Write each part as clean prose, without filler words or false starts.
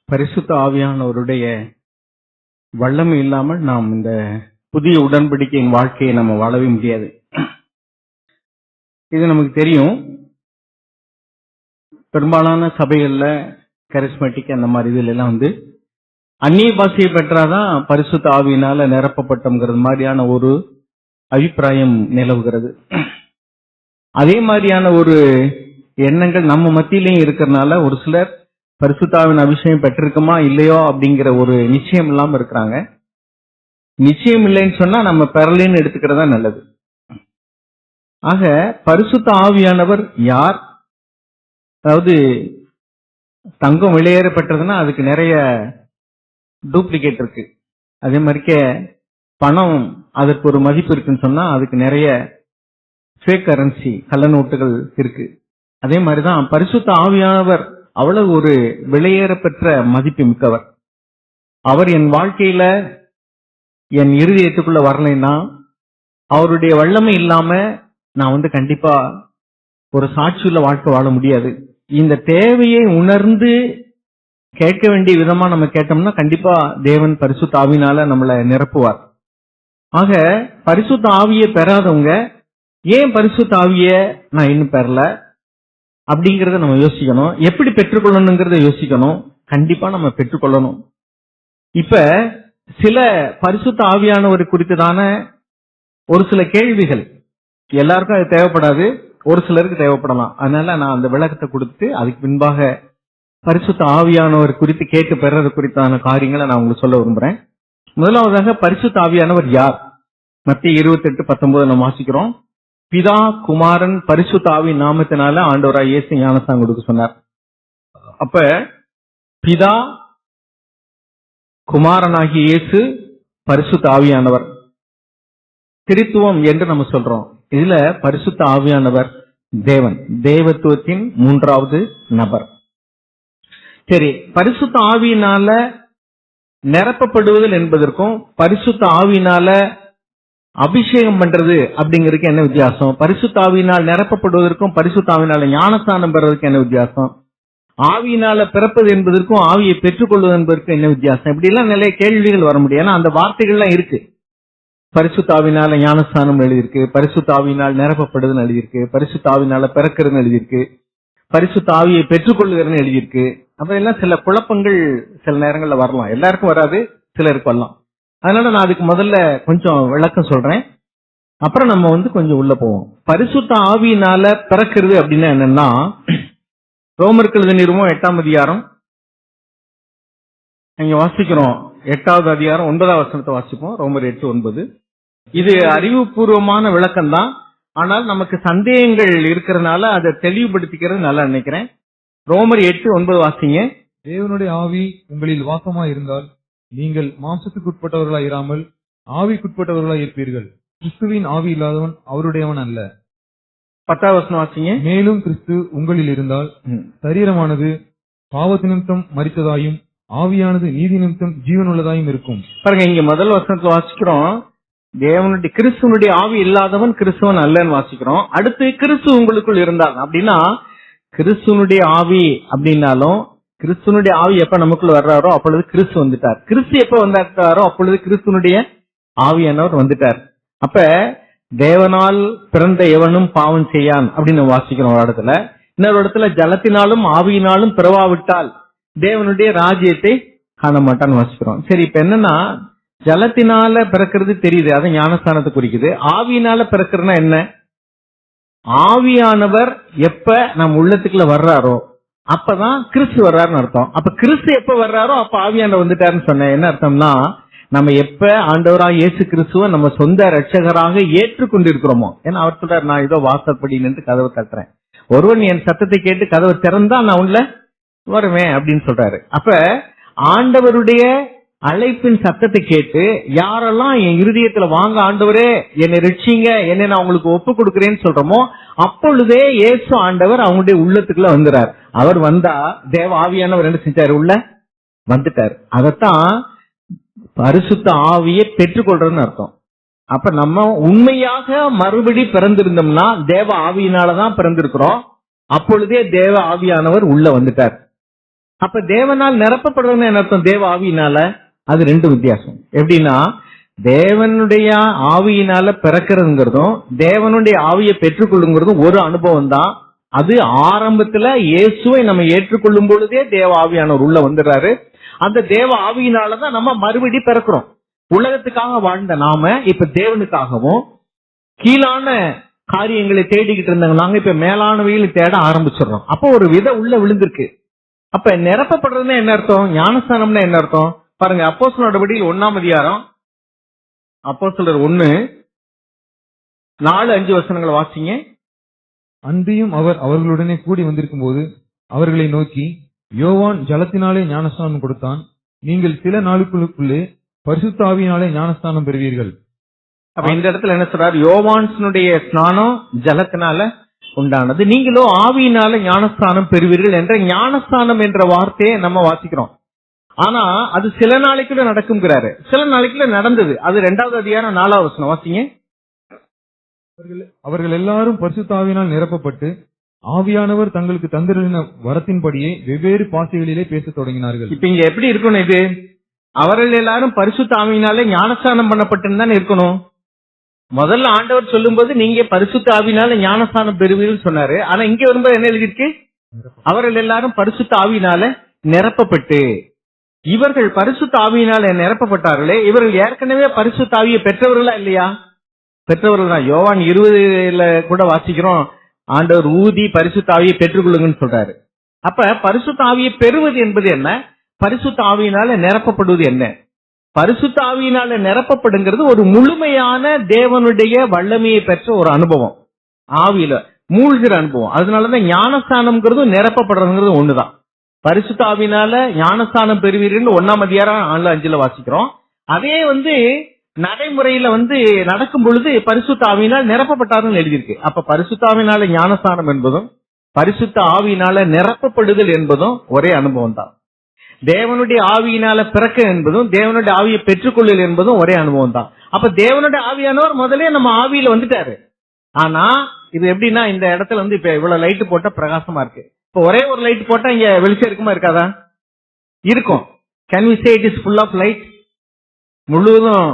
பரிசுத்த ஆவியானவருடைய வல்லமை இல்லாமல் நாம் இந்த புதிய உடன்படிக்கையின் வாழ்க்கையை நம்ம வாழவே முடியாது. இது நமக்கு தெரியும். பெரும்பாலான சபைகள்ல கரிஸ்மேட்டிக் அந்த மாதிரி இதுல எல்லாம் அந்நிய பாஷையை பெற்றாதான் பரிசுத்த ஆவியினால நிரப்பப்பட்டோம்ங்கிறது மாதிரியான ஒரு அபிப்பிராயம் நிலவுகிறது. அதே மாதிரியான ஒரு எண்ணங்கள் நம்ம மத்தியிலையும் இருக்கிறதுனால ஒரு சிலர் பரிசுத்தாவின் அபிஷேகம் பெற்றிருக்குமா இல்லையோ அப்படிங்கிற ஒரு நிச்சயம் இல்லாம இருக்கிறாங்க. நிச்சயம் இல்லைன்னு சொன்னா நம்ம பெறலைன்னு எடுத்துக்கிறதா நல்லது. ஆக பரிசுத்த ஆவியானவர் யார்? அதாவது தங்கம் வெளியேற பெற்றதுன்னா அதுக்கு நிறைய டூப்ளிகேட் இருக்கு. அதே மாதிரிக்கே பணம் அதற்கு ஒரு மதிப்பு இருக்குன்னு சொன்னா அதுக்கு நிறைய ஃபேக் கரன்சி கள்ள நோட்டுகள் இருக்கு. அதே மாதிரிதான் பரிசுத்த ஆவியானவர் அவ்வளவு ஒரு வெளியேற பெற்ற மதிப்பு மிக்கவர். அவர் என் வாழ்க்கையில என் இருதயத்துக்குள்ள வரலைன்னா அவருடைய வல்லமை இல்லாம நான் கண்டிப்பா ஒரு சாட்சியுள்ள வாழ்க்கை வாழ முடியாது. இந்த தேவையை உணர்ந்து கேட்க வேண்டிய விதமா நம்ம கேட்டோம்னா கண்டிப்பா தேவன் பரிசுத்த ஆவியினால நம்மளை நிரப்புவார். ஆக பரிசுத்த ஆவியை பெறாதவங்க ஏன் பரிசுத்த ஆவிய நான் இன்னும் பெறல அப்படிங்கறத நம்ம யோசிக்கணும். எப்படி பெற்றுக்கொள்ளணுங்கிறத யோசிக்கணும். கண்டிப்பா நம்ம பெற்றுக்கொள்ளணும். இப்ப சில பரிசுத்த ஆவியானவர் குறித்ததான ஒரு சில கேள்விகள் எல்லாருக்கும் அது தேவைப்படாது, ஒரு சிலருக்கு தேவைப்படலாம். அதனால நான் அந்த விளக்கத்தை கொடுத்து அதுக்கு பின்பாக பரிசுத்த ஆவியானவர் குறித்து கேட்டு பெறது குறித்தான காரியங்களை நான் உங்களுக்கு சொல்ல விரும்புறேன். முதலாவதாக பரிசுத்த ஆவியானவர் யார்? மத்திய 28:19 நம்ம வாசிக்கிறோம். பிதா குமாரன் பரிசுத்த ஆவியின் நாமத்தினால ஆண்டவராய் இயேசு ஞானஸ்நானம் கொடுக்க சொன்னார். அப்ப பிதா குமாரனாகிய இயேசு பரிசுத்த ஆவியானவர் திரித்துவம் என்று நம்ம சொல்றோம். இதுல பரிசுத்த ஆவியானவர் தேவன், தேவத்துவத்தின் மூன்றாவது நபர். சரி, பரிசுத்த ஆவியினால நிரப்பப்படுவதில் என்பதற்கும் பரிசுத்த ஆவியினால அபிஷேகம் பண்றது அப்படிங்கிறதுக்கு என்ன வித்தியாசம்? பரிசுத்த ஆவியினால் நிரப்பப்படுவதற்கும் பரிசுத்த ஆவியினால ஞானஸ்நானம் பெறுவதற்கு என்ன வித்தியாசம்? ஆவியினால பிறப்பது என்பதற்கும் ஆவியை பெற்றுக்கொள்வது என்பதற்கும் என்ன வித்தியாசம்? இப்படி எல்லாம் நிறைய கேள்விகள் வர முடியும். ஏன்னா அந்த வார்த்தைகள்லாம் இருக்கு. பரிசுத்த ஆவியினால ஞானஸ்நானம் எழுதியிருக்கு, பரிசுத்த ஆவியினால் நிரப்பப்படுதுன்னு எழுதியிருக்கு, பரிசுத்த ஆவியினால பிறக்கிறதுன்னு எழுதியிருக்கு, பரிசுத்த ஆவியை பெற்றுக்கொள்ளுகிறதுன்னு எழுதியிருக்கு. அப்ப எல்லாம் சில குழப்பங்கள் சில நேரங்கள்ல வரலாம். எல்லாருக்கும் வராது, சிலருக்கு வரலாம். அதனால நான் அதுக்கு முதல்ல கொஞ்சம் விளக்கம் சொல்றேன், அப்புறம் நம்ம கொஞ்சம் உள்ள போவோம். பரிசுத்த ஆவியினால பிறக்கிறது அப்படின்னா என்னன்னா, ரோமருக்கு எழுதின நிருபம் 8ஆம் அதிகாரம் இங்க வாசிக்கிறோம். 8வது அதிகாரம் 9வது வசனத்தை வாசிப்போம். ரோமர் 8:9. இது அறிவுபூர்வமான விளக்கம் தான். ஆனால் நமக்கு சந்தேகங்கள் இருக்கிறதுனால அதை தெளிவுபடுத்திக்கிறது நல்லா நினைக்கிறேன். ரோமர் 8:9 வாசிங்க. தேவனுடைய ஆவி உங்களில் வாசமாய் இருந்தால் நீங்கள் மாம்சத்துக்குட்பட்டவர்களாய் இராமல் ஆவிக்குட்பட்டவர்களாய் இருப்பீர்கள். கிறிஸ்துவின் ஆவி இல்லாதவன் அவருடையவன் அல்ல. 10வது வசனம் வாசிங்க. மேலும் கிறிஸ்து உங்களில் இருந்தால் சரீரமானது பாவத்து நிமித்தம் மரித்ததாயும் ஆவியானது நீதி நிமித்தம் ஜீவனுள்ளதாயும் இருக்கும். பாருங்க, இங்க முதல் வசனத்துல வாசிக்கிறோம், தேவனுடைய கிறிஸ்துவனுடைய ஆவி இல்லாதவன் கிறிஸ்துவன் அல்லன்னு வாசிக்கிறோம். அடுத்து கிறிஸ்து உங்களுக்குள் இருந்தால் அப்படின்னா, கிறிஸ்துவனுடைய ஆவி அப்படின்னாலும் கிறிஸ்துவனுடைய ஆவி எப்ப நமக்குள்ள வர்றாரோ அப்பொழுது கிறிஸ்து வந்துட்டார். கிறிஸ்து எப்ப வந்தாரோ அப்பொழுது கிறிஸ்துவனுடைய ஆவியானவர் வந்துட்டார். அப்ப தேவனால் பிறந்த எவனும் பாவம் செய்யான் அப்படின்னு வாசிக்கிறோம் ஒரு இடத்துல. இன்னொரு இடத்துல ஜலத்தினாலும் ஆவியினாலும் பிறவாவிட்டால் தேவனுடைய ராஜ்யத்தை காண மாட்டான்னு வாசிக்கிறோம். சரி, இப்ப என்னன்னா, ஜலத்தினால பிறக்கிறது தெரியுது, அது ஞானஸ்தானத்தை குறிக்குது. ஆவியினால பிறக்கிறதுனா என்ன? ஆவியானவர் எப்ப நம்ம உள்ளத்துக்குள்ள வர்றாரோ அப்பதான் கிறிஸ்து வர்றாருன்னு அர்த்தம். அப்ப கிறிஸ்து எப்ப வர்றாரோ அப்ப ஆவியானவர் வந்துட்டாருன்னு சொன்ன என்ன அர்த்தம்னா, நம்ம எப்ப ஆண்டவராக இயேசு கிறிஸ்துவ நம்ம சொந்த ரட்சகராக ஏற்றுக்கொண்டிருக்கிறோமோ. ஏன்னா அவர் சொல்றாரு, நான் ஏதோ வாசப்படி நின்று கதவை தட்டுறேன், ஒருவன் என் சத்தத்தை கேட்டு கதவை திறந்தா நான் உள்ள வருவேன் அப்படின்னு சொல்றாரு. அப்ப ஆண்டவருடைய அழைப்பின் சத்தத்தை கேட்டு யாரெல்லாம் என் இருதயத்துல வாங்க ஆண்டவரே என்னை ரட்சிங்க, என்னை நான் உங்களுக்கு ஒப்பு கொடுக்கிறேன்னு சொல்றோமோ அப்பொழுதே இயேசு ஆண்டவர் அவங்களுடைய உள்ளத்துக்குள்ள வந்துறார். அவர் வந்தா தேவ ஆவியானவர் என்ன செஞ்சாரு? உள்ள வந்துட்டார். அதத்தான் பரிசுத்த ஆவியை பெற்றுக்கொள்றதுன்னு அர்த்தம். அப்ப நம்ம உண்மையாக மறுபடி பிறந்திருந்தோம்னா தேவ ஆவியினாலதான் பிறந்திருக்கிறோம். அப்பொழுதே தேவ ஆவியானவர் உள்ள வந்துட்டார். அப்ப தேவனால் நிரப்பப்படுறதுன்னு என்ன அர்த்தம்? தேவ ஆவியினால. அது ரெண்டு வித்தியாசம். எப்படின்னா, தேவனுடைய ஆவியினால பிறக்கிறதுங்கிறதும் தேவனுடைய ஆவியை பெற்றுக்கொள்ளுங்கிறதும் ஒரு அனுபவம் தான். அது ஆரம்பத்துல இயேசுவை நம்ம ஏற்றுக்கொள்ளும் பொழுதே தேவ ஆவியானவர் உள்ள வந்துடுறாரு. அந்த தேவ ஆவியினாலதான் நம்ம மறுபடி பிறக்கிறோம். உலகத்துக்காக வாழ்ந்த நாம இப்ப தேவனுக்காகவும் கீழான காரியங்களை தேடிக்கிட்டு இருந்தாங்க, நாங்க இப்ப மேலானவையில் தேட ஆரம்பிச்சிடறோம். அப்போ ஒரு விதை உள்ள விழுந்திருக்கு. அப்ப நிரப்பப்படுறதுன்னா என்ன அர்த்தம்? ஞானஸ்தானம்னா என்ன அர்த்தம்? பாருங்க, அப்போஸ்தலர் நடவடிக்கைகள் 1ஆம் அதிகாரம், அப்போஸ்தலர் 1:4-5 வாசிங்க. அன்றியும் அவர் அவர்களுடனே கூடி வந்திருக்கும் போது அவர்களை நோக்கி, யோவான் ஜலத்தினாலே ஞானஸ்தானம் கொடுத்தான், நீங்கள் சில நாளுக்குள்ளே பரிசுத்த ஆவியினாலே ஞானஸ்தானம் பெறுவீர்கள். அப்ப இந்த இடத்துல என்ன சொல்றாரு? யோவான்ஸனுடைய ஸ்நானம் ஜலத்தினால உண்டானது, நீங்களோ ஆவியினால ஞானஸ்தானம் பெறுவீர்கள் என்ற ஞானஸ்தானம் என்ற வார்த்தையை நம்ம வாசிக்கிறோம். ஆனா அது சில நாளைக்குள்ள நடக்கும்ங்கிறாரு. சில நாளைக்குள்ள நடந்தது. அது 2ஆவது அதிகாரம் 4ஆவது வசனம் வாசிங்க. அவர்கள் எல்லாரும் பரிசுத்த ஆவியினால் நிரப்பப்பட்டு ஆவியானவர் தங்களுக்கு தந்திருந்த வரத்தின்படியே வெவ்வேறு பாஷைகளிலே பேசத் தொடங்கினார்கள். இப்ப இங்க எப்படி இருக்கணும்? இது அவர்கள் எல்லாரும் பரிசுத்த ஆவியினாலே ஞானஸ்தானம் பண்ணப்பட்டுன்னு தானே இருக்கணும். முதல்ல ஆண்டவர் சொல்லும்போது நீங்க பரிசுத்த ஆவியினால ஞானஸ்தானம் பெறுவீர்கள் சொன்னாரு. ஆனா இங்க வரும்போது என்ன எழுதிருக்கு? அவர்கள் எல்லாரும் பரிசுத்த ஆவியினால நிரப்பப்பட்டு. இவர்கள் பரிசுத்த ஆவியினால நிரப்பப்பட்டார்களே, இவர்கள் ஏற்கனவே பரிசுத்த ஆவியை பெற்றவர்களா இல்லையா? பெற்றவர்கள் தான். யோவான் 20 கூட வாசிக்கிறோம், ஆண்டவர் ஊதி பரிசுத்த ஆவியை பெற்றுக்கொள்ளுங்கன்னு சொல்றாரு. அப்ப பரிசுத்த ஆவியை பெறுவது என்பது என்ன? பரிசுத்த ஆவியினால நிரப்பப்படுவது என்ன? பரிசுத்த ஆவியினால நிரப்பப்படுங்கிறது ஒரு முழுமையான தேவனுடைய வல்லமையை பெற்ற ஒரு அனுபவம், ஆவியில மூழ்கிற அனுபவம். அதனாலதான் ஞானஸ்தானம்ங்கிறது நிரப்பப்படுறதுங்கிறது ஒண்ணுதான். பரிசுத்த ஆவியினால ஞானஸ்தானம் பெறுவீர்கள் 1ஆம் அதிகாரம் 4-5 வாசிக்கிறோம். அதே நடைமுறையில நடக்கும் பொழுது பரிசுத்த ஆவியினால் நிரப்பப்பட்டாருன்னு எழுதியிருக்கு. அப்ப பரிசுத்த ஆவியினால ஞானஸ்தானம் என்பதும் பரிசுத்த ஆவியினால நிரப்பப்படுதல் என்பதும் ஒரே அனுபவம் தான். தேவனுடைய ஆவியினால பிறக்க என்பதும் தேவனுடைய ஆவியை பெற்றுக்கொள்ளல் என்பதும் ஒரே அனுபவம் தான். அப்ப தேவனுடைய ஆவியானவர் முதலே நம்ம ஆவியில வந்துட்டாரு. ஆனா இது எப்படின்னா, இந்த இடத்துல இப்ப இவ்வளவு லைட் போட்டா பிரகாசமா இருக்கு. இப்ப ஒரே ஒரு லைட் போட்டா இங்க வெளிச்சம் இருக்குமா இருக்காதா? இருக்கும். Can we say it is full of light? முழுவதும்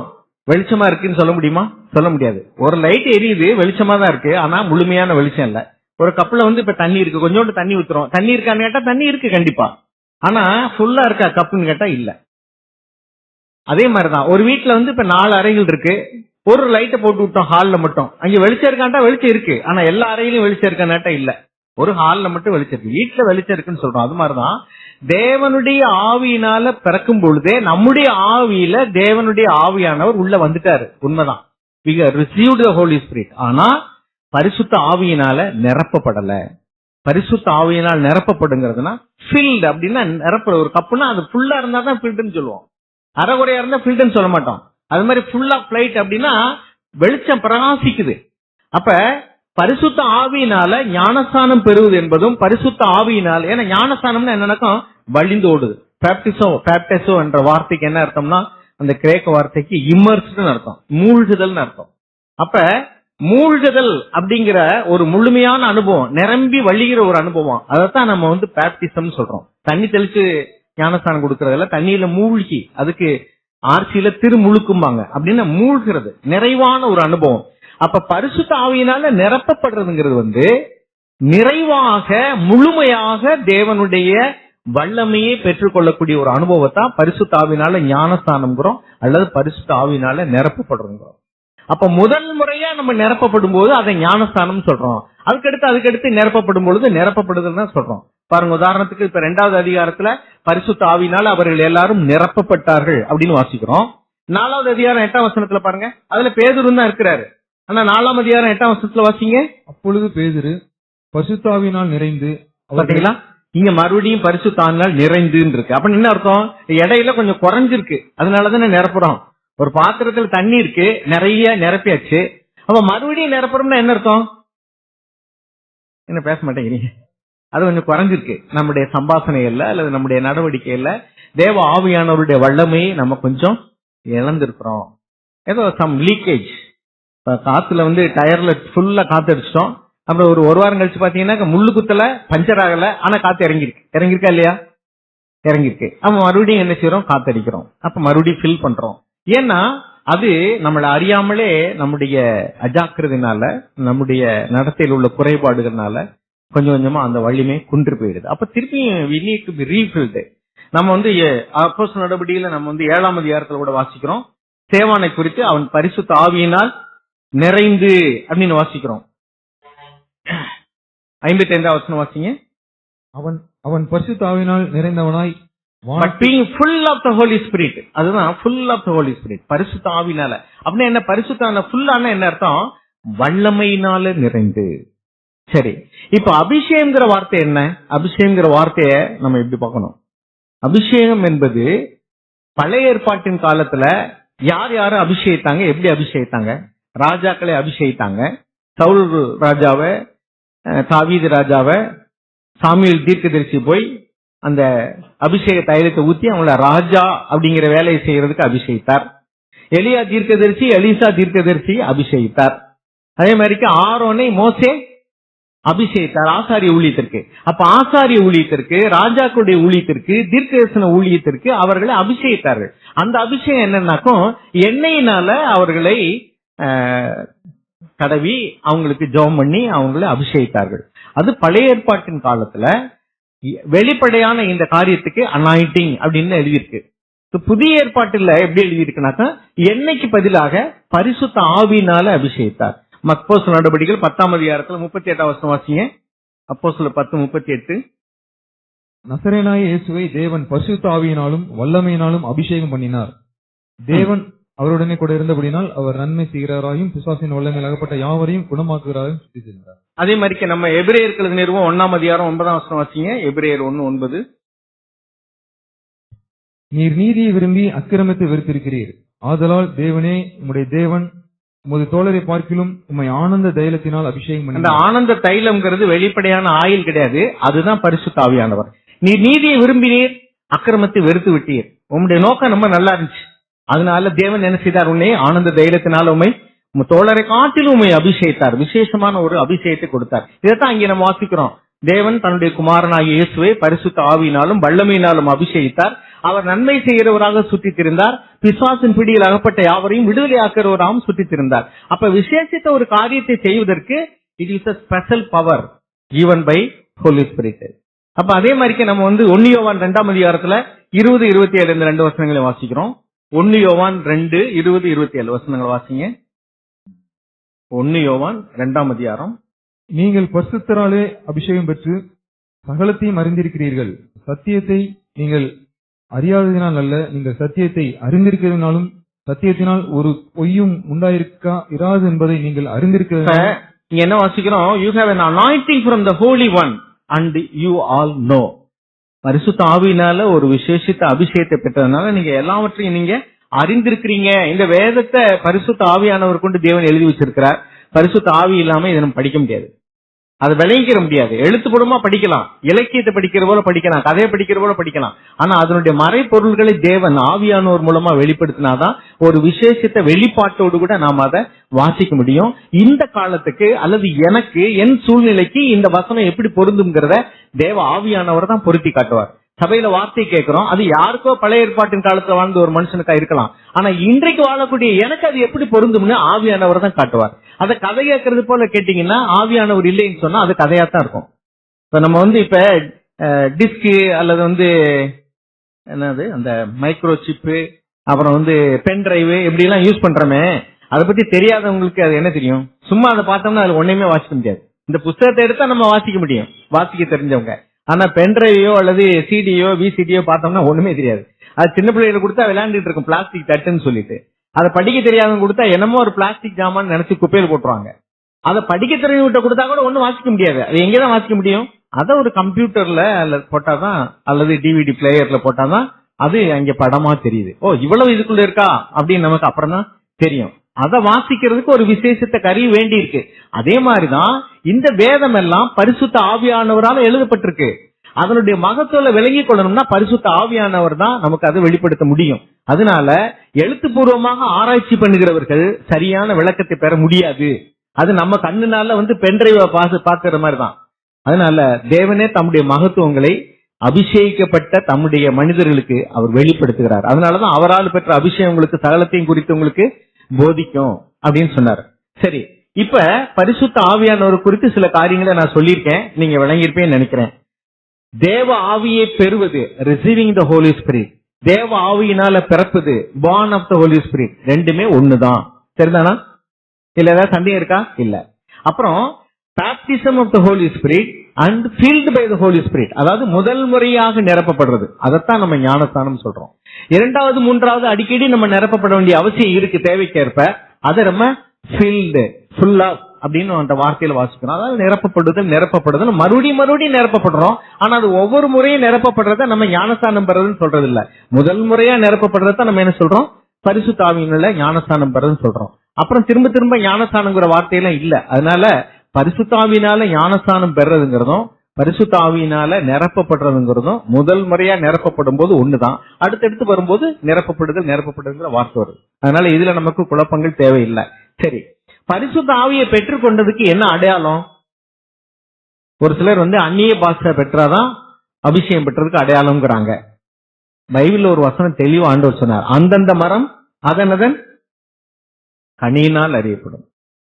வெளிச்சமா இருக்குன்னு சொல்ல முடியுமா? சொல்ல முடியாது. ஒரு லைட் எரியுது, வெளிச்சமா தான் இருக்கு, ஆனா முழுமையான வெளிச்சம் இல்ல. ஒரு கப்புல இப்ப தண்ணி இருக்கு, கொஞ்சோண்டு தண்ணி ஊத்துறோம், தண்ணி இருக்கான்னு கேட்டா தண்ணி இருக்கு கண்டிப்பா, ஆனா ஃபுல்லா இருக்கா கப்புன்னு கேட்டா இல்ல. அதே மாதிரிதான் ஒரு வீட்டுல இப்ப 4 அறைகள் இருக்கு, ஒரு லைட்டை போட்டு விட்டோம் ஹால்ல மட்டும், அங்க வெளிச்சம் இருக்காண்டா வெளிச்சம் இருக்கு, ஆனா எல்லா அறையிலும் வெளிச்சம் இருக்கான்னாட்டா இல்ல, ஒரு ஹால்ல மட்டும் வெளிச்சம் இருக்கு, வீட்டுல வெளிச்சம் இருக்குன்னு சொல்றோம். அது மாதிரிதான் தேவனுடைய ஆவியினால பிறக்கும் பொழுதே நம்முடைய ஆவியில தேவனுடைய ஆவியானவர் உள்ள வந்துட்டாரு. உண்மைதான், we received the Holy Spirit. ஆனா பரிசுத்த ஆவியினால நிரப்பப்படல. பரிசுத்த ஆவியினால் நிரப்பப்படுங்கிறதுனா ஃபில்ட் அப்படின்னா நிரப்ப. ஒரு கப்புனா அது ஃபுல்லா இருந்தா தான் ஃபில்ட்னு சொல்லுவோம், அரைகுறையா இருந்தா ஃபில்ட்னு சொல்ல மாட்டோம். அது மாதிரி ஃபுல் ஆஃப் லைட் அப்படின்னா வெளிச்சம் பிரகாசிக்குது. அப்ப பரிசுத்த ஆவியினால ஞானஸ்தானம் பெறுவது என்பதும் பரிசுத்த ஆவியினால், ஏன்னா ஞானஸ்தானம்னா என்ன நடக்கும்? வழிந்து ஓடுது. பேப்டிசோ என்ற வார்த்தைக்கு என்ன அர்த்தம்னா, அந்த கிரேக்க வார்த்தைக்கு இம்மர்ஸ்ட்னு அர்த்தம், மூழ்குதல்னு அர்த்தம். அப்ப மூழ்குதல் அப்படிங்கிற ஒரு முழுமையான அனுபவம், நிரம்பி வழிகிற ஒரு அனுபவம், அதைத்தான் நம்ம பேப்டிசம் சொல்றோம். தண்ணி தெளிச்சு ஞானஸ்தானம் கொடுக்கறதுல தண்ணியில மூழ்கி, அதுக்கு ஆர்சியில திருமுழுக்கும்பாங்க, அப்படின்னு மூழ்கிறது, நிறைவான ஒரு அனுபவம். அப்ப பரிசுத்த ஆவியினால நிரப்பப்படுறதுங்கிறது நிறைவாக முழுமையாக தேவனுடைய வல்லமையை பெற்றுக்கொள்ளக்கூடிய ஒரு அனுபவத்தான் பரிசுத்த ஆவியினால ஞானஸ்தானம்ங்கிறோம், அல்லது பரிசுத்த ஆவியினால நிரப்பப்படுறோம். அப்ப முதல் முறையா நம்ம நிரப்பப்படும் போது அதை ஞானஸ்தானம் சொல்றோம். அதுக்கடுத்து நிரப்பப்படும் பொழுது நிரப்பப்படுதல் தான் சொல்றோம். பாருங்க, உதாரணத்துக்கு இப்ப 2வது அதிகாரத்துல பரிசுத்த ஆவியினால அவர்கள் எல்லாரும் நிரப்பப்பட்டார்கள் அப்படின்னு வாசிக்கிறோம். 4வது அதிகாரம் 8ஆம் வசனத்துல பாருங்க, அதுல பேதுரு தான் இருக்கிறாரு. ஆனா 4ஆம் அதிகாரம் 8ஆம் வசனத்துல வாசிங்க. அப்பொழுது பேதுரு பரிசுத்த ஆவியினால் நிறைந்து, பாத்தீங்களா, இங்க மறுபடியும் பரிசுத்த ஆவியினால் நிறைந்து இருக்கு. அப்ப என்ன அர்த்தம்? இடையில கொஞ்சம் குறைஞ்சிருக்கு, அதனாலதானே நிரப்புறோம். ஒரு பாத்திரத்துல தண்ணி இருக்கு, நிறைய நிரப்பியாச்சு, அப்ப மறுபடியும் நிரப்புறோம்னா என்ன அர்த்தம்? என்ன பேச மாட்டேங்கிறீங்க? அது கொஞ்சம் குறைஞ்சிருக்கு. நம்முடைய சம்பாஷணைகள்ல அல்லது நம்முடைய நடவடிக்கைகள்ல தேவ ஆவியானவருடைய வல்லமையை நம்ம கொஞ்சம் இழந்திருக்கிறோம். ஏதோ சம் லீக்கேஜ். காத்துல டயர்ல ஃபுல்லா காத்து அடிச்சிட்டோம், அப்புறம் ஒரு வாரம் கழிச்சு பாத்தீங்கன்னா முள்ளு குத்தல, பஞ்சர் ஆகல, ஆனா காத்து இறங்கிருக்கா இல்லையா? இறங்கிருக்கு. அப்ப மறுபடியும் என்ன செய்யறோம்? காத்தடிக்கிறோம். அப்ப மறுபடியும் ஃபில் பண்றோம். ஏன்னா அது நம்மள அறியாமலே நம்முடைய அஜாக்கிரதையினால, நம்முடைய நடத்தையில் உள்ள குறைபாடுகள்னால கொஞ்சம் கொஞ்சமா அந்த வலிமை குன்று போயிடுது. அப்ப திருப்பியும் we need to be refilled. நம்ம வந்து அப்போஸ்தலர் நடவடிக்கையில நம்ம வந்து 7ஆம் அதிகாரத்துல கூட வாசிக்கிறோம். சேவானை குறித்து அவன் பரிசுத்த ஆவியினால் நிறைந்து அப்படின்னு வாசிக்கிறோம். 55ஆம் வசனம் வாசிங்க. அவன் அவன் பரிசுத்த ஆவியினால் நிறைந்தவனாய் But being full of the Holy Spirit. அதுதான் full of the Holy Spirit. பரிசுத்த ஆவியினால. அப்படின்னா என்ன? பரிசுத்த ஃபுல்லான என்ன அர்த்தம்? வல்லமையினால நிறைந்து. சரி, இப்ப அபிஷேகம்ங்கிற வார்த்தை என்ன? அபிஷேகம்ங்கிற வார்த்தைய நம்ம எப்படி பார்க்கணும்? அபிஷேகம் என்பது பழைய ஏற்பாட்டின் காலத்துல யார் யாரு அபிஷேகித்தாங்க, எப்படி அபிஷேகித்தாங்க? ராஜாக்களை அபிஷேகித்தாங்க. சவுல் ராஜாவை, தாவீது ராஜாவை சாமுவேல் தீர்க்கதரிசி போய் அந்த அபிஷேக தைலத்தை ஊத்தி அவங்கள ராஜா அப்படிங்கிற வேலையை செய்யறதுக்கு அபிஷேகித்தார். எலியா தீர்க்கதரிசி, எலிசா தீர்க்கதரிசி அபிஷேகித்தார். அதே மாதிரிக்கு ஆரோனை மோசே அபிஷேகித்தார் ஆசாரிய ஊழியத்திற்கு. அப்ப ஆசாரிய ஊழியத்திற்கு, ராஜாக்களுடைய ஊழியத்திற்கு, தீர்க்கதரிசன ஊழியத்திற்கு அவர்களை அபிஷேகித்தார்கள். அந்த அபிஷேகம் என்னன்னாக்கும் எண்ணெயினால அவர்களை தடவி அவங்களுக்கு ஜெபம் பண்ணி அவங்களை அபிஷேகித்தார்கள். அது பழைய ஏற்பாட்டின் காலத்துல வெளிப்படையான இந்த காரியத்துக்கு அனாயிண்டிங் அப்படின்னு எழுதியிருக்கு. புதிய ஏற்பாட்டுல எப்படி எழுதியிருக்குனாக்கா எண்ணெய்க்கு பதிலாக பரிசுத்த ஆவியினால அபிஷேகித்தார். அப்போஸ்தலர் நடவடிக்கைகள் 10ஆம் அதிகாரத்துல 38ஆம் வசனம் வாசிங்க. அப்போஸ்தலர் 10:38. நசரேனாய இயேசுவை தேவன் பரிசுத்த ஆவியினாலும் வல்லமையினாலும் அபிஷேகம் பண்ணினார். தேவன் அவருடனே கூட இருந்தபடினால் அவர் நன்மை செய்கிறாராயும் பிசாசின் வல்லமையில் அகப்பட்ட யாவரையும் குணமாக்குகிறாராயும் சுத்தி சென்றார். அதே மாதிரி நம்ம எபிரேயர்களுக்கு நிறுவனம் 1ஆம் அதிகாரம் 9ஆம் வசனம் வாசிங்க. எபிரேயர் 1:9. நீர் நீதியை விரும்பி அக்கிரமத்தை வெறுத்திருக்கிறீர். ஆதலால் தேவனே உம்முடைய தேவன் உமது தோழரை பார்க்கிலும் உம்மை ஆனந்த தைலத்தினால் அபிஷேகம் பண்ணி. அந்த ஆனந்த தைலம்ங்கிறது வெளிப்படையான ஆயில் கிடையாது, அதுதான் பரிசுத்த ஆவியானவர். நீர் நீதியை விரும்பினீர், அக்கிரமத்தை வெறுத்து விட்டீர். உம்முடைய நோக்கம் ரொம்ப நல்லா இருந்துச்சு. அதனால தேவன் என்ன செய்தார்? உன்னை ஆனந்த தைலத்தினால உண்மை தோழரை காட்டிலும் உண்மை அபிஷேகித்தார். விசேஷமான ஒரு அபிஷேகத்தை கொடுத்தார். இதைத்தான் இங்கே நம்ம வாசிக்கிறோம். தேவன் தன்னுடைய குமாரனாகிய இயேசுவை பரிசுத்த ஆவியினாலும் வல்லமையினாலும் அபிஷேகித்தார். அவர் நன்மை செய்கிறவராக சுற்றித் திரிந்தார். பிசாசின் பிடியில் அகப்பட்ட யாவரையும் விடுதலை ஆக்கிறவராகவும் சுற்றித் திரிந்தார். அப்ப விசேஷித்த ஒரு காரியத்தை செய்வதற்கு it is a special power given by Holy Spirit. அப்ப அதே மாதிரி நம்ம வந்து 1 யோவான் 2ஆம் அதிகாரத்துல 20-27 இந்த 2 வசனங்களை வாசிக்கிறோம். 1 யோவான் 2:20-27 வசனங்களை வாசிங்க. 1 யோவான் 2ஆம் அதிகாரம். நீங்கள் பரிசுத்தராலே அபிஷேகம் பெற்று சகலத்தையும் அறிந்திருக்கிறீர்கள். சத்தியத்தை நீங்கள் அறியாததினால் அல்ல, நீங்கள் சத்தியத்தை அறிந்திருக்கிறதுனாலும் சத்தியத்தினால் ஒரு பொய்யும் உண்டாயிருக்கா இராது என்பதை நீங்கள் அறிந்திருக்கிறதுனால. இங்க என்ன வாசிக்கிறோம்? You have an anointing from the Holy One and you all know. பரிசுத்த ஆவியினால ஒரு விசேஷித்த அபிஷேகத்தை பெற்றதுனால நீங்க எல்லாவற்றையும் நீங்க அறிந்திருக்கிறீங்க. இந்த வேதத்தை பரிசுத்த ஆவியானவர் கொண்டு தேவன் எழுதி வச்சிருக்கிறார். பரிசுத்த ஆவி இல்லாம இதை நம்ம படிக்க முடியாது, அதை விளங்கிக்கிற முடியாது. எழுத்துப்பூர்வமா படிக்கலாம், இலக்கியத்தை படிக்கிற போல படிக்கலாம், கதையை படிக்கிற போல படிக்கலாம். ஆனா அதனுடைய மறைப்பொருள்களை தேவன் ஆவியானவர் மூலமா வெளிப்படுத்தினாதான் ஒரு விசேஷத்தை வெளிப்பாட்டோடு கூட நாம் அதை வாசிக்க முடியும். இந்த காலத்துக்கு அல்லது எனக்கு என் சூழ்நிலைக்கு இந்த வசனம் எப்படி பொருந்தும்ங்கிறத தேவ ஆவியானவர் தான் பொருத்தி காட்டுவார். சபையில வார்த்தை கேட்கிறோம், அது யாருக்கோ பழைய ஏற்பாட்டின் காலத்துல வாழ்ந்த ஒரு மனுஷனுக்கா இருக்கலாம். ஆனா இன்றைக்கு வாழக்கூடிய எனக்கு அது எப்படி பொருந்தும்னு ஆவியானவர் தான் காட்டுவார். அதை கதை கேட்கறது போல கேட்டீங்கன்னா ஆவியானவர் இல்லைன்னு சொன்னா அது கதையாத்தான் இருக்கும். இப்ப நம்ம வந்து இப்ப டிஸ்க் அல்லது வந்து என்னது அந்த மைக்ரோ சிப்பு, அப்புறம் வந்து பென் டிரைவ் இப்படி எல்லாம் யூஸ் பண்றோமே, அதை பத்தி தெரியாதவங்களுக்கு அது என்ன தெரியும்? சும்மா அதை பார்த்தோம்னா அது ஒண்ணுமே வாசிக்க முடியாது. இந்த புத்தகத்தை எடுத்தா நம்ம வாசிக்க முடியும், வாசிக்க தெரிஞ்சவங்க. ஆனா பென் டிரைவையோ அல்லது சிடியோ விசிடியோ பார்த்தோம்னா ஒண்ணுமே தெரியாது. அது சின்ன பிள்ளைகளுக்கு கொடுத்தா விளையாண்டுட்டு இருக்கும், பிளாஸ்டிக் தட்டுன்னு சொல்லிட்டு. அதை படிக்க தெரியாதவங்க கொடுத்தா என்னமோ ஒரு பிளாஸ்டிக் ஜாமான் நினைச்சு குப்பையில் போட்டுருவாங்க. அதை படிக்க தெரிஞ்சவங்கிட்ட கொடுத்தா கூட ஒண்ணும் வாசிக்க முடியாது. அது எங்கதான் வாசிக்க முடியும்? அதை ஒரு கம்ப்யூட்டர்ல அல்லது போட்டாதான் அல்லது டிவிடி பிளேயர்ல போட்டாதான் அது அங்க படமா தெரியுது. ஓ இவ்வளவு இதுக்குள்ள இருக்கா அப்படின்னு நமக்கு அப்புறம் தான் தெரியும். அதை வாசிக்கிறதுக்கு ஒரு விசேஷத்தை கருவி வேண்டி இருக்கு. அதே மாதிரிதான் இந்த வேதம் எல்லாம் பரிசுத்த ஆவியானவரால் எழுதப்பட்டிருக்கு. அதனுடைய மகத்துவ விளங்கிக் கொள்ளணும்னா பரிசுத்த ஆவியானவர் தான் நமக்கு அதை வெளிப்படுத்த முடியும். அதனால எழுத்துப்பூர்வமாக ஆராய்ச்சி பண்ணுகிறவர்கள் சரியான விளக்கத்தை பெற முடியாது. அது நம்ம கண்ணுனால வந்து பென்டிரைவ பாக்குற மாதிரி தான். அதனால தேவனே தம்முடைய மகத்துவங்களை அபிஷேகிக்கப்பட்ட தம்முடைய மனிதர்களுக்கு அவர் வெளிப்படுத்துகிறார். அதனாலதான் அவரால் பெற்ற அபிஷேகம் உங்களுக்கு சகலத்தையும் குறித்து உங்களுக்கு போதிக்கும் அப்படின்னு சொன்னார். சரி, இப்ப பரிசுத்த ஆவியானவர் குறித்து சில காரியங்களை நான் சொல்லியிருக்கேன், நீங்க விளங்கியிருப்பேன்னு நினைக்கிறேன். தேவ ஆவியை பெறுவது, ரிசீவிங் த ஹோலி ஸ்பிரிட், தேவ ஆவியினால பிறப்பது, born of the Holy Spirit, ரெண்டுமே ஒண்ணுதான். சரிதானா? இல்ல ஏதாவது சந்தேகம் இருக்கா? இல்ல. அப்புறம் baptism of the Holy Spirit and filled by the Holy Spirit, அதாவது முதல் முறையாக நிரப்பப்படுறது, அதைத்தான் நம்ம ஞானஸ்தானம் சொல்றோம். இரண்டாவது மூன்றாவது அடிக்கடி நம்ம நிரப்பப்பட வேண்டிய அவசியம் இருக்கு தேவைக்கேற்ப, அதை நம்ம filled, full of அப்படின்னு அந்த வார்த்தையில வாசிக்கிறோம். அதாவது நிரப்பப்படுதல் மறுபடியும் நிரப்பப்படுறோம். ஆனா அது ஒவ்வொரு முறையும் நிரப்பப்படுறத நம்ம ஞானஸ்தானம் பெறதுன்னு சொல்றது இல்ல. முதல் முறையா நிரப்பப்படுறத நம்ம என்ன சொல்றோம்? பரிசுத்த ஆவியினால ஞானஸ்தானம் பெறதுன்னு சொல்றோம். அப்புறம் திரும்ப ஞானஸ்தானங்கிற வார்த்தையெல்லாம் இல்ல. அதனால பரிசுத்த ஆவியினால ஞானஸ்தானம் பெறதுங்கிறதும் பரிசுத்த ஆவியினால நிரப்பப்படுறதுங்கிறதும் முதல் முறையா நிரப்பப்படும் போது ஒண்ணுதான். அடுத்தடுத்து வரும்போது நிரப்பப்படுதுங்கிற வார்த்தை வருது. அதனால இதுல நமக்கு குழப்பங்கள் தேவையில்லை. சரி, பரிசுத்த ஆவியை பெற்றுக் கொண்டதுக்கு என்ன அடையாளம்? ஒரு சிலர் அந்நிய பாஷை பெற்றாதான் அபிஷேகம் பெற்றதுக்கு அடையாளம்ங்கிறாங்க. பைபிள்ல ஒரு வசனம் தெளிவா ஆண்டவர் சொன்னார், அந்தந்த மரம் அதனதன் கனியினால் அறியப்படும்.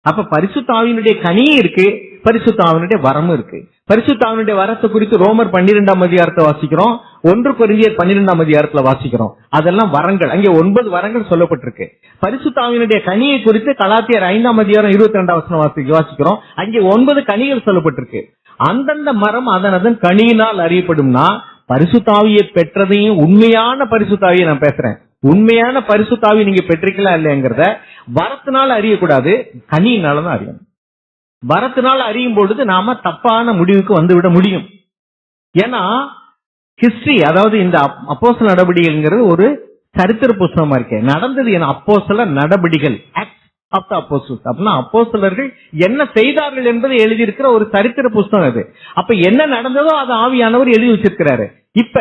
அப்ப பரிசுத்த ஆவியினுடைய கனியும் இருக்கு, பரிசுத்த ஆவியினுடைய வரமும் இருக்கு. பரிசுத்த ஆவியினுடைய வரத்தை குறித்து ரோமர் 12ஆம் அதிகாரத்தை வாசிக்கிறோம், 1 கொரிந்தியர் 12ஆம் அதிகாரத்துல வாசிக்கிறோம். அதெல்லாம் வரங்கள், அங்கே 9 வரங்கள் சொல்லப்பட்டிருக்கு. பரிசுத்த ஆவியினுடைய கனியை குறித்து கலாத்தியர் 5ஆம் அதிகாரம் 22ஆம் வசனம் வாசிக்கிறோம், அங்கே 9 கனிகள் சொல்லப்பட்டிருக்கு. அந்தந்த மரம் அதனதன் கனியினால் அறியப்படும்னா பரிசுத்த ஆவியை பெற்றதையும், உண்மையான பரிசுத்த ஆவியை நான் பேசுறேன், உண்மையான பரிசுத்த ஆவி நீங்க பெற்றிருக்கலாம் இல்லைங்கிறத வரத்தினால அறியக்கூடாது, கனியினாலதான் அறியணும். வரத்தினால அறியும் பொழுது நாம தப்பான முடிவுக்கு வந்துவிட முடியும். ஏன்னா ஹிஸ்டரி, அதாவது இந்த அப்போஸ்தல நடவடிக்கைங்கிறது ஒரு சரித்திர புஸ்தகமா இருக்கு. நடந்தது என்ன? அப்போஸ்தல நடவடிக்கைகள், ஆக்ட்ஸ் ஆஃப் தி அப்போஸ்தலர்ஸ். அப்படின்னா அப்போஸ்தலர்கள் என்ன செய்தார்கள் என்பதை எழுதியிருக்கிற ஒரு சரித்திர புஸ்தகம் அது. அப்ப என்ன நடந்ததோ அதை ஆவியானவர் எழுதி வச்சிருக்கிறாரு. இப்ப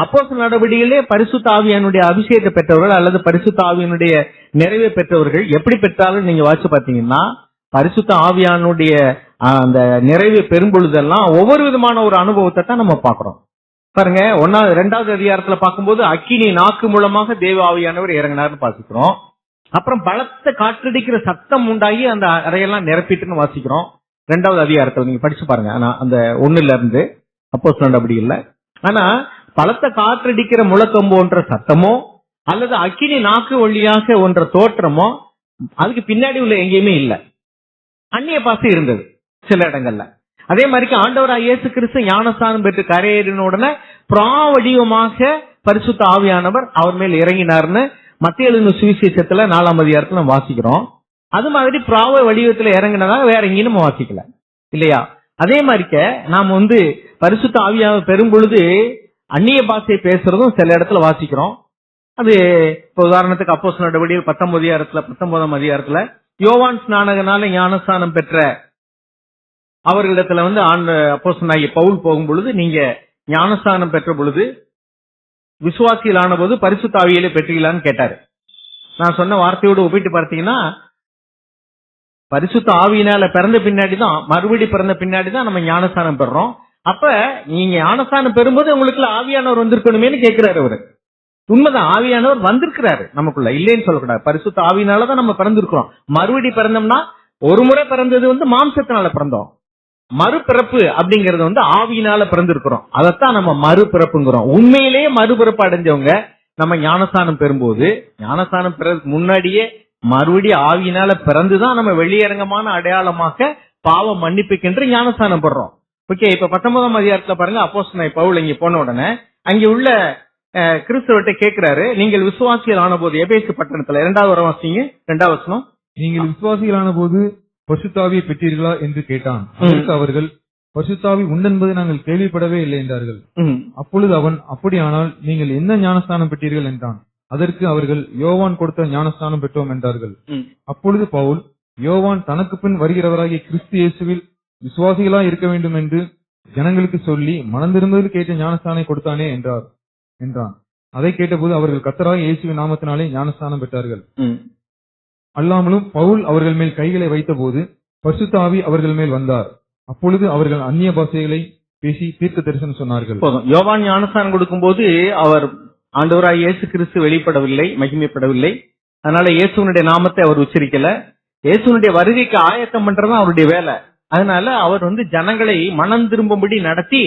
அப்போஸ்தல நடவடிக்கையிலே பரிசுத்த ஆவியானுடைய அபிஷேகத்தை பெற்றவர்கள் அல்லது பரிசுத்த ஆவியானுடைய நிறைவை பெற்றவர்கள் எப்படி பெற்றாலும் நீங்க வாசிச்சு பாத்தீங்கன்னா, பரிசுத்த ஆவியானுடைய அந்த நிறைவை பெறும் பொழுதெல்லாம் ஒவ்வொரு விதமான ஒரு அனுபவத்தை தான் நம்ம பாக்குறோம். பாருங்க, 2வது அதிகாரத்துல பார்க்கும்போது அக்கினி நாக்கு மூலமாக தேவ ஆவியானவர் இறங்கினார்னு வாசிக்கிறோம். அப்புறம் பலத்த காற்றடிக்கிற சத்தம் உண்டாகி அந்த அறையெல்லாம் நிரப்பிட்டுன்னு வாசிக்கிறோம் 2வது அதிகாரத்துல. நீங்க படிச்சு பாருங்க. ஆனா அந்த 1ல இருந்து அப்போஸ்தலர் அப்படி இல்லை. ஆனா பலத்த காற்றடிக்கிற முழக்கம் போன்ற சத்தமோ அல்லது அக்கினி நாக்கு வழியாக ஒன்ற தோற்றமோ அதுக்கு பின்னாடி உள்ள எங்கேயுமே இல்ல. அந்நிய பாசை இருந்தது சில இடங்கள்ல. அதே மாதிரி ஆண்டவராகிய இயேசு கிறிஸ்து ஞானஸ்தானம் பெற்று கரையேறின உடனே வடிவமாக பரிசுத்த ஆவியானவர் அவர் மேல் இறங்கினார்னு மத்திய எழுதின சுவிசேஷத்துல 4ஆம் அதிகாரத்துல நம்ம வாசிக்கிறோம். அது மாதிரி பிராவ வடிவத்துல இறங்கினதா வேற எங்கேயும் நம்ம வாசிக்கல இல்லையா? அதே மாதிரிக்க நாம பரிசுத்த ஆவியாவை பெறும் பொழுது அந்நிய பாஷையை பேசுறதும் சில இடத்துல வாசிக்கிறோம். அது இப்ப உதாரணத்துக்கு அப்போஸ்தலர் நடவடிக்கைகள் 19ஆம் அதிகாரத்துல யோவான் ஸ்நானகனால ஞானஸ்தானம் பெற்ற அவர்களிடத்துல அப்போஸ்தலனாகிய பவுல் போகும் பொழுது, நீங்க ஞானஸ்தானம் பெற்ற பொழுது விசுவாசிகள் ஆன போது பரிசுத்த ஆவியிலே பெற்றீங்களான்னு கேட்டாரு. நான் சொன்ன வார்த்தையோடு ஒப்பிட்டு பார்த்தீங்கன்னா, பரிசுத்த ஆவியினால பிறந்த பின்னாடிதான், மறுபடி பிறந்த பின்னாடிதான் நம்ம ஞானஸ்தானம் பெறோம். அப்ப நீங்க ஞானஸ்தானம் பெறும்போது உங்களுக்கு ஆவியானவர் வந்திருக்கணுமேனு கேட்கிறாரு அவரு. உண்மைதான், ஆவியானவர் வந்திருக்கிறாரு நமக்குள்ள, இல்லைன்னு சொல்லக்கூடாது. பரிசுத்த ஆவியினாலதான் நம்ம பிறந்திருக்கிறோம். மறுபடி பிறந்தோம்னா, ஒரு முறை பிறந்தது மாம்சத்தினால பிறந்தோம். மறுபிறப்பு அப்படிங்கறது ஆவியினால பிறந்திருக்கிறோம். அதைத்தான் நம்ம மறுபிறப்புங்கிறோம். உண்மையிலேயே மறுபிறப்பு அடைஞ்சவங்க நம்ம ஞானஸ்தானம் பெறும்போது, ஞானஸ்தானம் பெறதுக்கு முன்னாடியே மறுபடியும் ஆவியினால பிறந்துதான் நம்ம வெளியரங்கமான அடையாளமாக பாவ மன்னிப்புக்கென்று ஞானஸ்தானம் பெறோம். ஓகே, இப்ப 19ஆம் அதிகாரத்துல பாருங்க, அப்போஸ்தலனாகிய பவுல் இங்க போன உடனே அங்க உள்ள கிறிஸ்துவர்கிட்ட கேட்கிறாரு, நீங்கள் விசுவாசிகள் ஆன போது, எபேசு பட்டணத்துல 2வது வாசிங்க, 2வது வசனம், நீங்கள் விசுவாசிகளான போது பரிசுத்த ஆவியை பெற்றீர்களா என்று கேட்டான். அதற்கு அவர்கள், பரிசுத்த ஆவி உண்டென்பதை நாங்கள் கேள்விப்படவே இல்லை என்றார்கள். அப்பொழுது அவன், அப்படியானால் நீங்கள் என்ன ஞானஸ்தானம் பெற்றீர்கள் என்றான். அதற்கு அவர்கள், யோவான் கொடுத்த ஞானஸ்தானம் பெற்றோம் என்றார்கள். அப்பொழுது பவுல், யோவான் தனக்கு பின் வருகிறவராகிய கிறிஸ்து இயேசுவில் விசுவாசிகளா இருக்க வேண்டும் என்று ஜனங்களுக்கு சொல்லி மனந்திரும்புதல் கேட்ட ஞானஸ்தானை கொடுத்தானே என்றான். அதை கேட்டபோது அவர்கள் கர்த்தராகிய இயேசுவின் நாமத்தினாலே ஞானஸ்தானம் பெற்றார்கள். அல்லாமலும் பவுல் அவர்கள் மேல் கைகளை வைத்த போது பரிசுத்த ஆவி அவர்கள் மேல் வந்தார். அப்பொழுது அவர்கள் அந்நிய பாஷைகளை பேசி தீர்க்க தரிசனம் சொன்னார்கள். போதும். யோவான் ஞானஸ்தானம் கொடுக்கும்போது அவர் ஆண்டவராய் இயேசு கிறிஸ்து வெளிப்படவில்லை, மகிமைப்படவில்லை. அதனால இயேசுனுடைய நாமத்தை அவர் உச்சரிக்கல. இயேசுனுடைய வருகைக்கு ஆயத்தம் பண்றதுதான் அவருடைய வேலை. அதனால அவர் ஜனங்களை மனம் திரும்பும்படி நடத்தி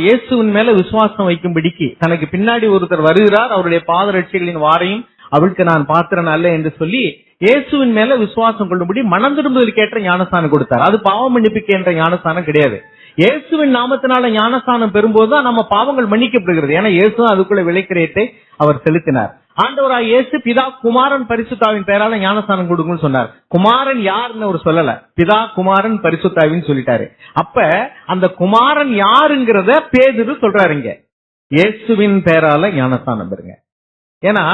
இயேசுவின் மேல விசுவாசம் வைக்கும்படிக்கு தனக்கு பின்னாடி ஒருத்தர் வருகிறார், அவருடைய பாதரட்சிகளின் வாரையும் அவளுக்கு நான் பாத்திரன் அல்ல என்று சொல்லி இயேசுவின் மேல விசுவாசம் கொள்ளும்படி மனம் திரும்புவதற்கு ஏற்ற ஞானஸ்தானம் கொடுத்தார். அது பாவ மன்னிப்புக்கு என்ற ஞானஸ்தானம் கிடையாது. இயேசுவின் நாமத்தினால ஞானஸ்தானம் பெறும்போதுதான் நம்ம பாவங்கள் மன்னிக்கப்படுகிறது. ஏன்னா இயேசு அதுக்குள்ள விலைக்கிரயத்தை அவர் செலுத்தினார். ஆண்டவராய் இயேசு பிதா குமாரன் பரிசுத்தாவின் பெயரால ஞானஸ்தானம் கொடுக்குன்னு சொன்னார். குமாரன் யாருன்னு அவர் சொல்லல, பிதா குமாரன் பரிசுத்தாவின்னு சொல்லிட்டாரு. அப்ப அந்த குமாரன் யாருங்கிறத பேதுரு சொல்றாருங்க. இயேசுவின் பெயரால ஞானஸ்தானம் பெறுங்க. ஏன்னா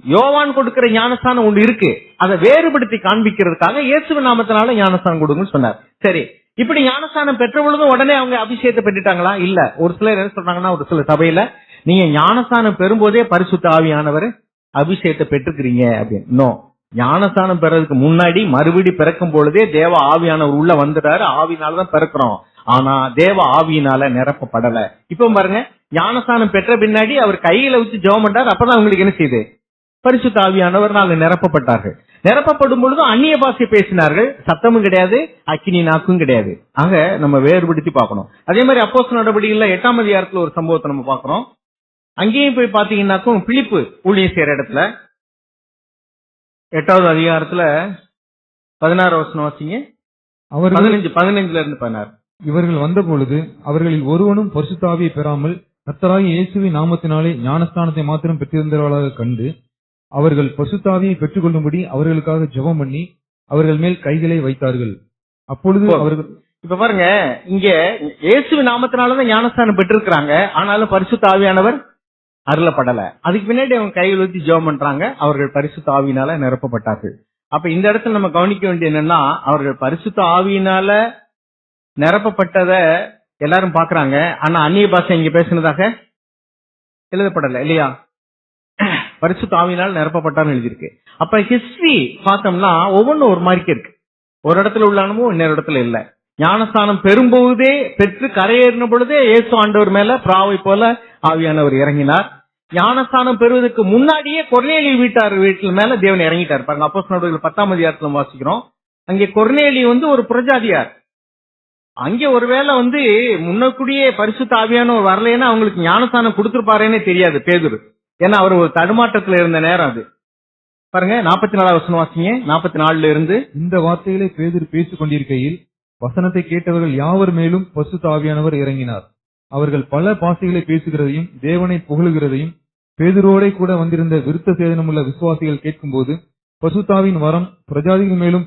யோவான் கொடுக்கிற ஞானஸ்தானம் ஒன்று இருக்கு, அதை வேறுபடுத்தி காண்பிக்கிறதுக்காக இயேசுவின் நாமத்தினால ஞானஸ்தானம் கொடுங்கன்னு சொன்னார். சரி, இப்படி ஞானஸ்தானம் பெற்ற பொழுதும் உடனே அவங்க அபிஷேகத்தை பெற்றுட்டாங்களா? இல்ல. ஒரு சிலர் என்ன சொல்றாங்கன்னா, ஒரு சில சபையில நீங்க ஞானஸ்தானம் பெறும்போதே பரிசுத்த ஆவியானவர் அபிஷேகத்தை பெற்றுக்கிறீங்க அப்படின்னு. நோ, ஞானஸ்தானம் பெறதுக்கு முன்னாடி மறுபடி பிறக்கும் பொழுதே தேவ ஆவியானவர் உள்ள வந்துட்டாரு. ஆவினாலதான் பிறக்கிறோம், ஆனா தேவ ஆவியினால நிரப்பப்படல. இப்ப பாருங்க, ஞானஸ்தானம் பெற்ற பின்னாடி அவர் கையில வச்சு ஜெபம் பண்றாரு. அப்பதான் அவங்களுக்கு என்ன செய்யுது? பரிசுத்த ஆவியானவர்னால நிரப்பப்பட்டார்கள். நிரப்பப்படும் பொழுது அந்நிய பாஷை பேசினார்கள். சத்தமும் கிடையாது, அக்கினி நாக்கும் கிடையாது. ஆக நம்ம வேறுபடுத்தி பார்க்கணும். அதே மாதிரி அப்போஸ்தலர் நடவடிக்கைகள்ல 8ஆம் அதிகாரத்துல ஒரு சம்பவத்தை நம்ம பார்க்கிறோம். அங்கேயும் போய் பாத்தீங்கன்னாக்கும் பிலிப்பு ஊழியம் செய்யற இடத்துல 8வது அதிகாரத்துல 16 வசனம் வாசிங்க. 15ல இருந்து 16. இவர்கள் வந்த பொழுது அவர்களில் ஒருவனும் பரிசுத்த ஆவியை பெறாமல் கர்த்தராகிய இயேசுவின் நாமத்தினாலே ஞானஸ்தானத்தை மாத்திரம் பெற்றிருந்தவர்களாக கண்டு அவர்கள் பரிசுத்த ஆவியை பெற்றுக் கொள்ளும்படி அவர்களுக்காக ஜெபம் பண்ணி அவர்கள் மேல் கைகளை வைத்தார்கள். அப்பொழுது அவர்கள் இப்ப பாருங்க, இங்க இயேசுவின் நாமத்தினாலதான் ஞானஸ்தானம் பெற்றிருக்கிறாங்க, ஆனாலும் பரிசுத்த ஆவியானவர் அருளப்படல. அதுக்கு பின்னாடி அவங்க கைகள் வச்சு ஜெபம் பண்றாங்க, அவர்கள் பரிசுத்த ஆவியினால நிரப்பப்பட்டார்கள். அப்ப இந்த இடத்துல நம்ம கவனிக்க வேண்டிய என்னன்னா, அவர்கள் பரிசுத்த ஆவியினால நிரப்பப்பட்டத எல்லாரும் பாக்குறாங்க, ஆனா அந்நிய பாஷை இங்க பேசினதாக எழுதப்படல இல்லையா? பரிசுத்த ஆவியினால் நிரப்பப்பட்டான்னு எழுதியிருக்கு. அப்ப ஹிஸ்டரி பார்த்தோம்னா ஒவ்வொன்றும் ஒரு மாதிரி இருக்கு. ஒரு இடத்துல உள்ள அனுபவம் இன்னொரு இடத்துல இல்ல. ஞானஸ்தானம் பெறும்போதே பெற்று கரையேறின பொழுதே இயேசு ஆண்டவர் மேல பிராவை போல ஆவியானவர் இறங்கினார். ஞானஸ்தானம் பெறுவதற்கு முன்னாடியே கொர்நேலி வீட்டுல மேல தேவன் இறங்கிட்டார். பாருங்க, அப்போஸ்தலர் நடவடிக்கைகள் 10ஆம் அதிகாரத்துல வாசிக்கிறோம். அங்கே கொர்நேலி ஒரு புரஜாதியார். அங்கே ஒருவேளை முன்னக்கூடியே பரிசுத்த ஆவியானவர் வரலைன்னா அவங்களுக்கு ஞானஸ்தானம் கொடுத்திருப்பாருன்னே தெரியாது பேதுரு. ஏன்னா அவர் ஒரு தடுமாற்றத்துல இருந்த நேரம் அது. பாருங்க, 44 வசனம் வாசிங்க. 44ல இருந்து. இந்த வார்த்தைகளை பேதுரு பேசிக் கொண்டிருக்கையில் வசனத்தை கேட்டவர்கள் யாவர் மேலும் பரிசுத்த ஆவியானவர் இறங்கினார். அவர்கள் பல பாஷைகளை பேசுகிறதையும் தேவனை புகழுகிறதையும் பேதுருவோட கூட வந்திருந்த விருத்த சேதனமுள்ள விசுவாசிகள் கேட்கும்போது பரிசுத்தாவின் வரம் பிரஜாதிகள் மேலும்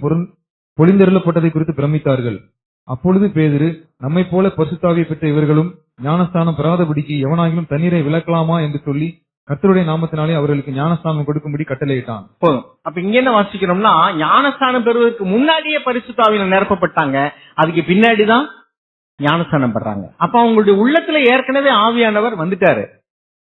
பொழிந்தருளப்பட்டதை குறித்து பிரமித்தார்கள். அப்பொழுது பேதுரு, நம்மை போல பரிசுத்தாவியை பெற்ற இவர்களும் ஞானஸ்தானம் பெறாதபடிக்கு எவனாகிலும் தண்ணீரை விளக்கலாமா என்று சொல்லி கர்த்தருடைய நாமத்தினாலே அவர்களுக்கு ஞானஸ்தானம் கொடுக்கும்படி கட்டளையிட்டான். போதும். அப்ப இங்க என்ன வாசிக்கிறோம்னா, ஞானஸ்தானம் பெறுவதற்கு முன்னாடியே பரிசுத்த ஆவியினால் நிரப்பப்பட்டாங்க, அதுக்கு பின்னாடிதான் ஞானஸ்தானம் பெறாங்க. அப்ப அவங்களுடைய உள்ளத்துல ஏற்கனவே ஆவியானவர் வந்துட்டாரு,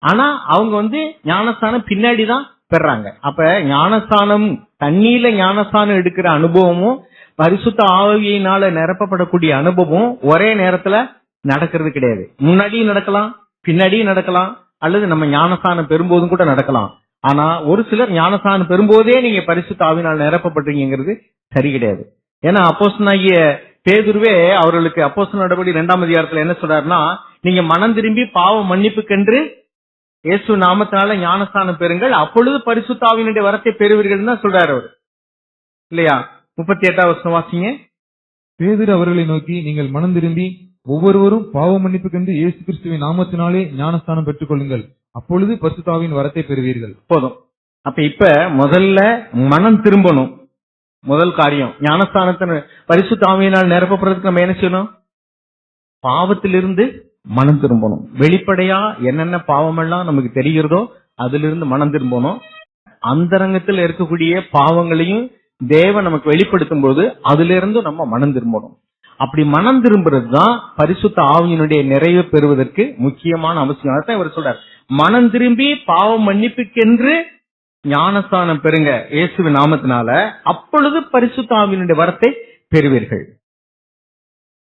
ஆனா அவங்க ஞானஸ்தானம் பின்னாடிதான் பெறாங்க. அப்ப ஞானஸ்தானம், தண்ணீர்ல ஞானஸ்தானம் எடுக்கிற அனுபவமும் பரிசுத்த ஆவியினால நிரப்பப்படக்கூடிய அனுபவம் ஒரே நேரத்துல நடக்கிறது கிடையாது. முன்னாடியும் நடக்கலாம், பின்னாடியும் நடக்கலாம், அல்லது நம்ம ஞானஸ்தானம் பெறும்போதும் கூட நடக்கலாம். ஆனா ஒரு சிலர் ஞானஸ்தானம் பெறும்போதே நீங்க பரிசுத்த ஆவியினால் நிரப்பப்பட்டீங்கிறது சரி கிடையாது. ஏன்னா அப்போஸ்தலனாகிய பேதுருவே அவர்களுக்கு அப்போஸ்தலர் நடவடிக்கைகள் 2ஆம் அதிகாரத்துல என்ன சொல்றாருன்னா, நீங்க மனம் திரும்பி பாவ மன்னிப்புக்கென்று இயேசு நாமத்தினால ஞானஸ்தானம் பெறுங்கள், அப்பொழுது பரிசுத்த ஆவியினுடைய வரத்தை பெறுவீர்கள் தான் சொல்றாரு அவர் இல்லையா? 38ஆம் வசனம் வாசிங்க. பேதுரு அவர்களை நோக்கி, நீங்கள் மனம் திரும்பி ஒவ்வொருவரும் பாவ மன்னிப்புக்கென்று இயேசு கிறிஸ்துவின் நாமத்தினாலே ஞானஸ்தானம் பெற்றுக் கொள்ளுங்கள், அப்பொழுது பரிசுத்த ஆவியின் வரத்தை பெறுவீர்கள். போதும். அப்ப முதல்ல மனம் திரும்பணும். முதல் காரியம் ஞானஸ்தானத்தை பரிசுத்த ஆவியினால் நிரப்பப்படுறதுக்கு நம்ம என்ன செய்யணும்? பாவத்திலிருந்து மனம் திரும்பணும். வெளிப்படையா என்னென்ன பாவமெல்லாம் நமக்கு தெரிகிறதோ அதிலிருந்து மனம் திரும்பணும். அந்தரங்கத்தில் இருக்கக்கூடிய பாவங்களையும் தேவன் நமக்கு வெளிப்படுத்தும் போது அதுல இருந்து நம்ம மனம் திரும்பணும். அப்படி மனம் திரும்புறது தான் பரிசுத்த ஆவியினுடைய நிறைவு பெறுவதற்கு முக்கியமான அவசியம். அதான் இவர் சொல்றார், மனம் திரும்பி பாவம் மன்னிப்புக்கென்று ஞானஸ்தானம் பெறுங்க இயேசுவின் நாமத்தினால, அப்பொழுது பரிசுத்த ஆவியினுடைய வரத்தை பெறுவீர்கள்.